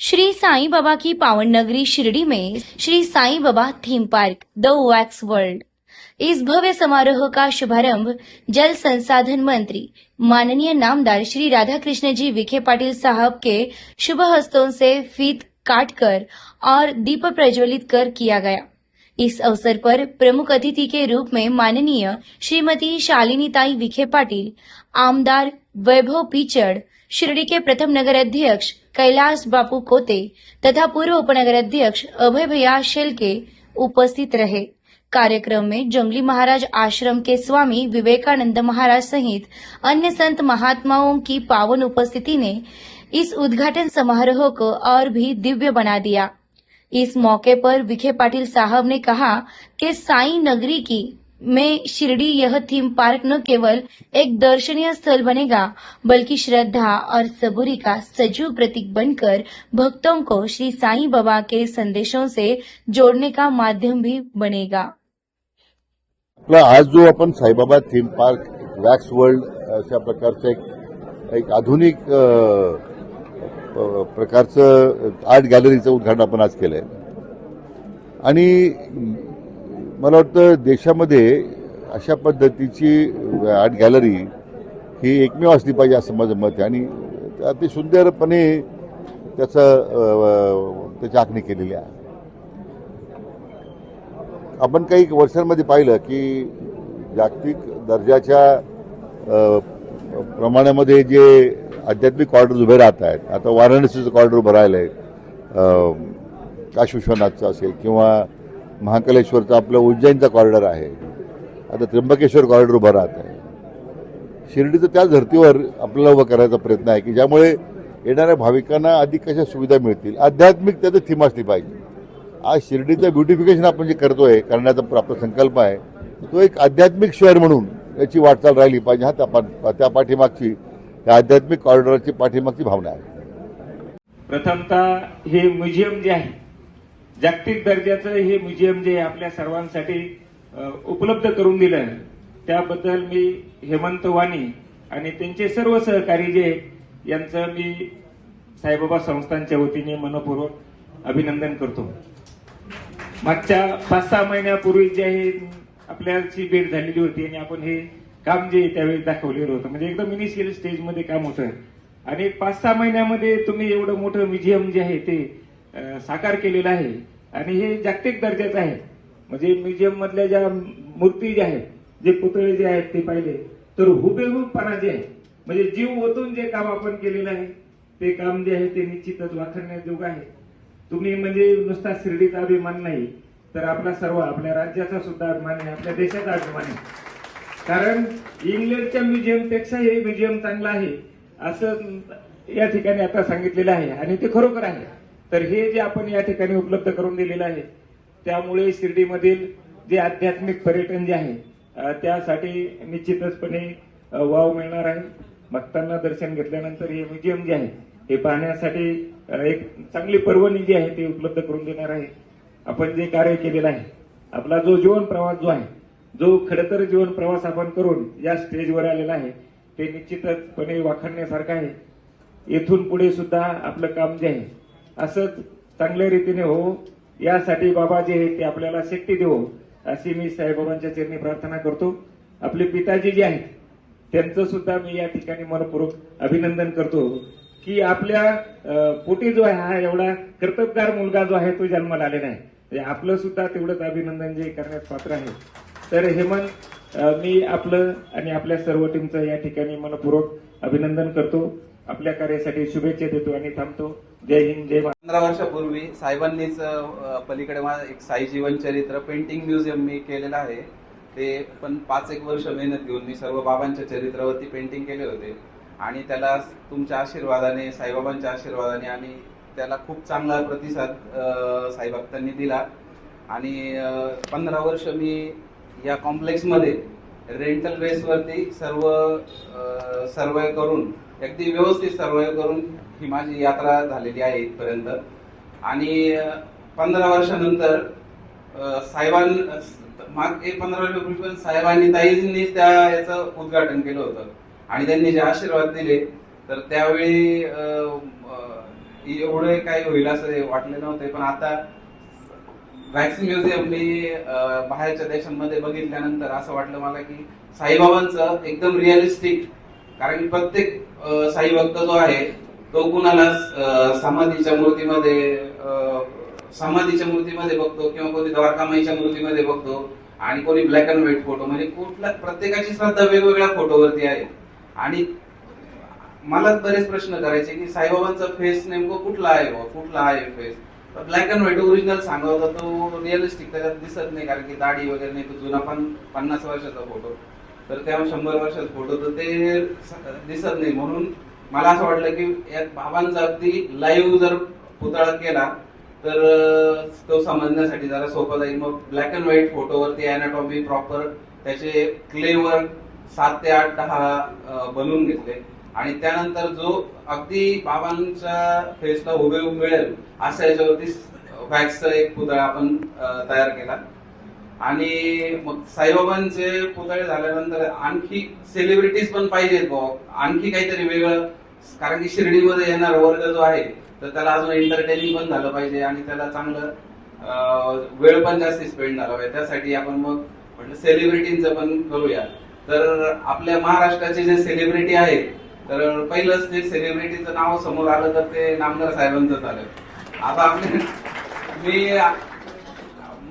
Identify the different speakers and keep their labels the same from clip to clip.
Speaker 1: श्री साईं बाबा की पावन नगरी शिरडी में Shri Sai Baba theme park the wax world. इस भव्य समारोह का शुभारंभ जल संसाधन मंत्री माननीय नामदार श्री राधा कृष्ण जी विखे पाटिल साहब के शुभ हस्तों से फीत काटकर और दीप प्रज्वलित कर किया गया। इस अवसर पर प्रमुख अतिथि के रूप में माननीय श्रीमती शालिनीताई विखे पाटिल, आमदार वैभव पिचड़, शिरडी के प्रथम नगर अध्यक्ष कैलाश बापू कोते तथा पूर्व उपनगर अध्यक्ष अभय भैया शेलके उपस्थित रहे। कार्यक्रम में जंगली महाराज आश्रम के स्वामी विवेकानंद महाराज सहित अन्य संत महात्माओं की पावन उपस्थिति ने इस उद्घाटन समारोह को और भी दिव्य बना दिया। इस मौके पर विखे पाटिल साहब ने कहा कि साई नगरी की में शिरडी यह थीम पार्क न केवल एक दर्शनीय स्थल बनेगा बल्कि श्रद्धा और सबूरी का सजीव प्रतीक बनकर भक्तों को श्री साईं बाबा के संदेशों से जोड़ने का माध्यम भी बनेगा।
Speaker 2: आज जो आपण Saibaba theme park wax world अशा प्रकारचं एक आधुनिक प्रकारचं आर्ट गॅलरीचं उद्घाटन आपण आज केलंय आणि मला वाटतं देशामध्ये अशा पद्धतीची आर्ट गॅलरी ही एकमेव असली पाहिजे असं माझं मत आहे आणि अति सुंदरपणे त्याची आखणी केलेली आहे। आपण काही वर्षांमध्ये पाहिलं की जागतिक दर्जाच्या प्रमाणामध्ये जे आध्यात्मिक कॉरिडॉर उभे राहत आहेत, आता वाराणसीचं कॉरिडॉर उभं राहिलंय, काशी विश्वनाथचं असेल किंवा महाकालेश्वरचा आपलं उज्जैनचा कॉरिडॉर आहे, आता त्र्यंबकेश्वर कॉरिडॉर उभं राहत आहे। शिर्डीचं त्याच धर्तीवर आपल्याला उभं करायचा प्रयत्न आहे की ज्यामुळे येणाऱ्या भाविकांना अधिक कशा सुविधा मिळतील, आध्यात्मिक त्याचं थीम असली पाहिजे। आज शिर्डीचं ब्युटिफिकेशन आपण जे करतोय करण्याचा आपला संकल्प आहे तो एक आध्यात्मिक शहर म्हणून याची वाटचाल राहिली पाहिजे। हा त्या पाठीमागची त्या आध्यात्मिक कॉरिडॉरची पाठीमागची भावना आहे।
Speaker 3: प्रथमतः हे म्युझियम जे आहे जागतिक दर्जाचं हे म्युझियम जे आपल्या सर्वांसाठी उपलब्ध करून दिलं त्याबद्दल मी हेमंत वाणी आणि त्यांचे सर्व सहकारी जे यांचं मी साईबाबा संस्थांच्या वतीने मनपूर्वक अभिनंदन करतो। मागच्या 5-6 महिन्यापूर्वी जे आहे आपल्याची भेट झालेली होती आणि आपण हे काम जे त्यावेळी दाखवलेलं होतं, म्हणजे एकदम इनिशियल स्टेजमध्ये काम होतं आणि 5-6 महिन्यामध्ये तुम्ही एवढं मोठं म्युझियम जे आहे ते साकार केलेलं आहे आणि हे जागतिक दर्जाचं आहे। म्हणजे म्युझियम मधल्या ज्या मूर्ती ज्या आहेत, जे पुतळे जे आहेत ते पाहिले तर हुबेहूबपणा जे आहे, म्हणजे जीव ओतून जे काम आपण केलेलं आहे ते काम जे आहे ते निश्चितच वाखाणण्याजोगं आहे। तुम्ही म्हणजे नुसता शिर्डीचा अभिमान नाही तर आपला सर्व आपल्या राज्याचा सुद्धा अभिमान आहे, आपल्या देशाचा अभिमान आहे। कारण इंग्लंडच्या म्युझियमपेक्षा हे म्युझियम चांगलं आहे असं या ठिकाणी आता सांगितलेलं आहे आणि ते खरोखर आहे। तर हे जे आपण या ठिकाणी उपलब्ध करून दिलेलं आहे त्यामुळे शिर्डीमधील जे आध्यात्मिक पर्यटन जे आहे त्यासाठी निश्चितचपणे वाव मिळणार आहे। भक्तांना दर्शन घेतल्यानंतर हे म्युझियम जे आहे हे पाहण्यासाठी एक चांगली पर्वणी जी आहे ते उपलब्ध करून देणार आहे। आपण जे कार्य केलेलं आहे, आपला जो जीवन प्रवास जो आहे, जो खडतर जीवन प्रवास आपण करून या स्टेजवर आलेला आहे ते निश्चितपणे वाखाणण्यासारखं आहे। येथून पुढे सुद्धा आपलं काम जे आहे असंच चांगल्या रीतीने हो यासाठी बाबा जे आहे ते आपल्याला शक्ती देवो अशी मी साईबाबांच्या चरणी प्रार्थना करतो। आपले पिताजी जे आहेत त्यांचं सुद्धा मी या ठिकाणी मनपूर्वक अभिनंदन करतो की आपल्या पोटी जो आहे हा एवढा कर्तबगार मुलगा जो आहे तो जन्माला आलेला आहे, म्हणजे आपलं सुद्धा तेवढंच अभिनंदन जे करण्यास पात्र आहे। तर हेमंत मी आपलं आणि आपल्या सर्व टीमचं या ठिकाणी मनपूर्वक अभिनंदन करतो, आपल्या कार्यासाठी शुभेच्छा देतो आणि थांबतो। जय हिंद, जय महाराष्ट्र।
Speaker 4: 15 वर्षापूर्वी साहेबांनीच पलीकडे माझं एक साई जीवन चरित्र पेंटिंग म्युझियम मी केलेलं आहे। ते पण 5-1 वर्ष मेहनत घेऊन मी सर्व बाबांच्या चरित्रावरती पेंटिंग केले होते आणि त्याला तुमच्या आशीर्वादाने, साईबाबांच्या आशीर्वादाने आणि त्याला खूप चांगला प्रतिसाद साई भक्तांनी दिला आणि 15 वर्ष मी या कॉम्प्लेक्समध्ये रेंटल बेसवरती सर्वे करून अगदी व्यवस्थित सर्वे करून ही माझी यात्रा झालेली आहे इथपर्यंत। आणि 15 वर्षानंतर मागे 15 वर्षापूर्वी पण साहेबांनी ताईंनी त्या याचं उद्घाटन केलं होतं आणि त्यांनी जे आशीर्वाद दिले तर त्यावेळी एवढे काही होईल असं वाटले नव्हते, पण आता वॅक्स म्युझियम मी बाहेरच्या देशांमध्ये बघितल्यानंतर असं वाटलं मला की साईबाबांचं एकदम रिअलिस्टिक, कारण की प्रत्येक साई भक्त जो आहे तो कुणाला समाधीच्या मूर्तीमध्ये बघतो किंवा कोणी द्वारकामाईच्या मूर्तीमध्ये बघतो आणि कोणी ब्लॅक अँड व्हाईट फोटो, म्हणजे कुठल्या प्रत्येकाची श्रद्धा वेगवेगळ्या फोटोवरती आहे. आणि मला बरेच प्रश्न करायचे की साईबाबांचा फेस नेमकं कुठला आहे face. Black and white original सांगावं तर तो रिअलिस्टिक त्याच्यात दिसत नाही, कारण की दाढी वगैरे नाही, तो जुना 50 वर्षाचा फोटो, तर तेव्हा 100 वर्षाचा फोटो, तर ते दिसत नाही. म्हणून मला असं वाटलं की या बाबांचा अगदी लाईव्ह जर पुतळा केला तर तो समजण्यासाठी जरा सोपं जाईल. मग ब्लॅक अँड व्हाईट फोटोवरती अॅनाटॉमी प्रॉपर त्याचे क्लेवर 7 ते 8 10 बनवून घेतले आणि त्यानंतर जो अगदी बाबांच्या फेसला हुबेहूब मिळेल अशा याच्यावरती वॅक्सचा एक पुतळा आपण तयार केला. आणि मग साईबाबांचे पुतळे झाल्यानंतर आणखी सेलिब्रिटीज पण पाहिजेत, आणखी काहीतरी वेगळं, कारण की शिर्डीमध्ये येणारा वर्ग जो आहे तर त्याला अजून एंटरटेनिंग पण झालं पाहिजे आणि त्याला चांगलं वेळ पण जास्त स्पेंड झाला पाहिजे. त्यासाठी आपण मग म्हटलं सेलिब्रिटींचं पण करूया. तर आपल्या महाराष्ट्राचे जे सेलिब्रिटी आहेत, तर पहिलंच ते सेलिब्रिटीचं नाव समोर आलं तर ते नामदार साहेबांचंच आलं. आता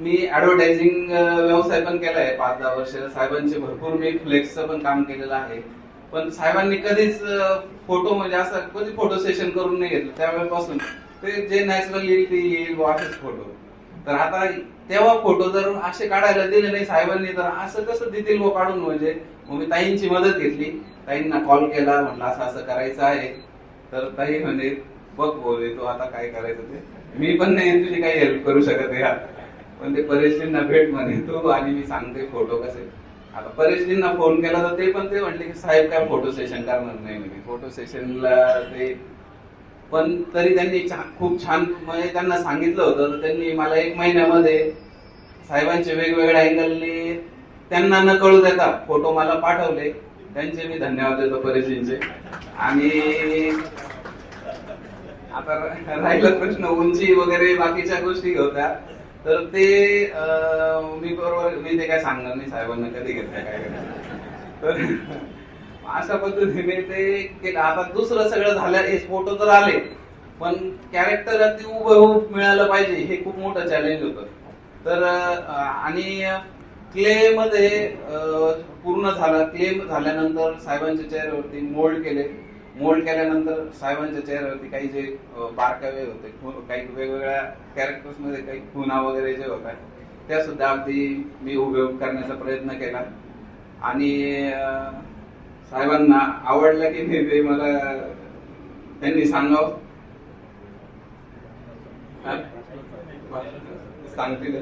Speaker 4: मी ऍडव्हर्टायझिंग व्यवसाय पण केलाय 5-10 वर्ष. साहेबांचे भरपूर मी फ्लेक्सचं पण काम केलेलं आहे, पण साहेबांनी कधीच फोटो म्हणजे असं कधी फोटो सेशन करून नाही घेतलं. त्यावेळेपासून ते जे नॅचरल येईल ते येईल असेच फोटो. तर आता तेव्हा फोटो जर असे काढायला दिले नाही साहेबांनी तर असं कसं देतील वो काढून. म्हणजे मग मी ताईंची मदत घेतली, ताईंना कॉल केला, म्हटलं असं असं करायचं आहे. तर ताई म्हणजे बघ बोले तो आता काय करायचं ते, मी पण नाही तुझी काही हेल्प करू शकत आहे, पण ते परेशजींना भेट म्हणे तू आणि मी सांगते फोटो कसे. आता परेशजींना फोन केला तर ते म्हटले की साहेब काय फोटो सेशन करणार नाही म्हणजे फोटो सेशनला ते, पण तरी त्यांनी खूप छान म्हणजे त्यांना सांगितलं होतं. तर त्यांनी मला 1 महिन्यामध्ये साहेबांचे वेगवेगळ्या अँगलने त्यांना न कळू देता फोटो मला पाठवले. त्यांचे मी धन्यवाद देतो परेशजींचे. आणि आता राहिला प्रश्न उंची वगैरे बाकीच्या गोष्टी होत्या, तर ते मी ते काय सांगणार नाही साहेबांना कधी घेतलं काय घेतलं. तर अशा पद्धतीने ते केलं. आता दुसरं सगळं झालं, हे फोटो तर आले, पण कॅरेक्टर अगदी हुबेहूब मिळालं पाहिजे हे खूप मोठं चॅलेंज होतं. तर आणि क्ले मध्ये पूर्ण झाला. क्ले झाल्यानंतर साहेबांच्या चेहऱ्यावरती मोल्ड केल्यानंतर साहेबांच्या चेहऱ्यावरती काही जे बारकावे होते, काही वेगवेगळ्या कॅरेक्टर्स मध्ये काही खुणा वगैरे जे होत्या त्या सुद्धा अगदी मी हुबेहूब करण्याचा प्रयत्न केला. आणि साहेबांना आवडलं की नाही ते मला त्यांनी सांगावं, सांगतील.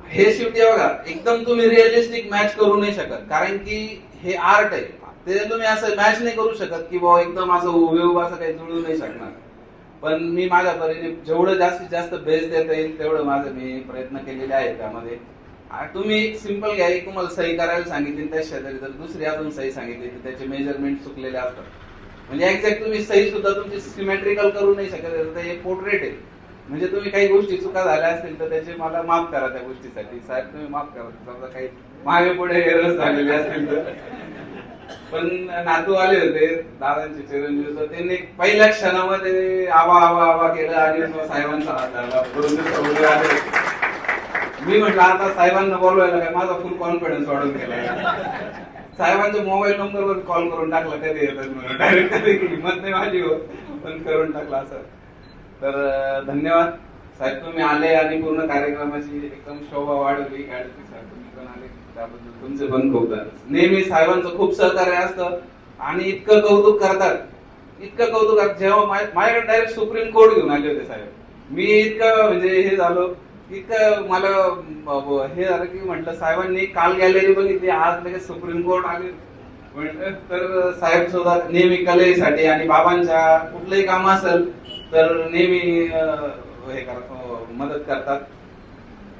Speaker 4: हे शेवटी बघा एकदम तुम्ही रिअलिस्टिक मॅच करू नाही शकत, कारण की हे आर्ट आहे. ते तुम्ही असं मॅच नाही करू शकत की बाबा एकदम असं हुबेहूब असं काही जुळू नाही शकणार. पण मी माझ्या परीने जेवढं जास्तीत जास्त बेस्ट देता येईल तेवढं माझं मी प्रयत्न केलेले आहेत त्यामध्ये. तुम्ही एक सिंपल घ्या, एक तुम्हाला सही करायला सांगितली त्या शेजारी तर दुसरी अजून सही सांगितली तर त्याचे मेजरमेंट चुकलेले असतात. म्हणजे एक्झॅक्ट तुम्ही सही सुद्धा तुमची सिमेट्रिकल करू नाही शकत. हे पोर्ट्रेट आहे, म्हणजे तुम्ही काही गोष्टी चुका झाल्या असतील तर त्याचे मला माफ करा त्या गोष्टीसाठी. साहेब तुम्ही माफ करा समजा काही मागे पुढे एरर झालेले असतील तर. पण नातू आले होते दादांचे चिरंजीव, तर त्यांनी पहिल्या क्षणामध्ये आवा केलं आणि साहेबांचा हात धरला. मी म्हटलं आता साहेबांना बोलवायला काय, माझा फुल कॉन्फिडन्स वाढून गेला. साहेबांच्या मोबाईल नंबरवर कॉल करून टाकला कधी येतात म्हणून, डायरेक्ट कधी हिंमत नाही माझी होत पण करून टाकला असं. तर धन्यवाद साहेब, तुम्ही आले आणि पूर्ण कार्यक्रमाची एकदम शोभा वाढवली. तुम्ही पण आले त्याबद्दल तुमचे पण खूप नेहमी साहेबांचं खूप सहकार्य असतं आणि इतकं कौतुक करतात जेव्हा माझ्याकडे डायरेक्ट सुप्रीम कोर्ट घेऊन आले होते साहेब. मी इतकं म्हणजे हे झालो, इतकं मला हे झालं की म्हटलं साहेबांनी काल गॅलरी बघितली, आज लगेच सुप्रीम कोर्ट आले. तर साहेब सुद्धा नेहमी कलेसाठी आणि बाबांच्या कुठलंही काम असेल तर नेहमी हे करतात, मदत करतात.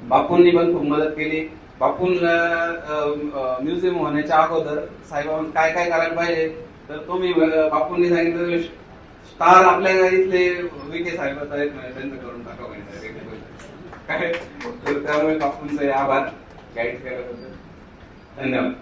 Speaker 4: बापूंनी पण खूप मदत केली. म्युझियम होण्याच्या अगोदर साहेबांनी काय काय करायला पाहिजे तर तुम्ही बापूंनी सांगितलं स्टार आपल्या इथले विके साहेब आहेत, त्यांचं करून टाका माहिती काय. तर त्यामुळे बापूंचे आभार गाईड केल्याबद्दल. धन्यवाद.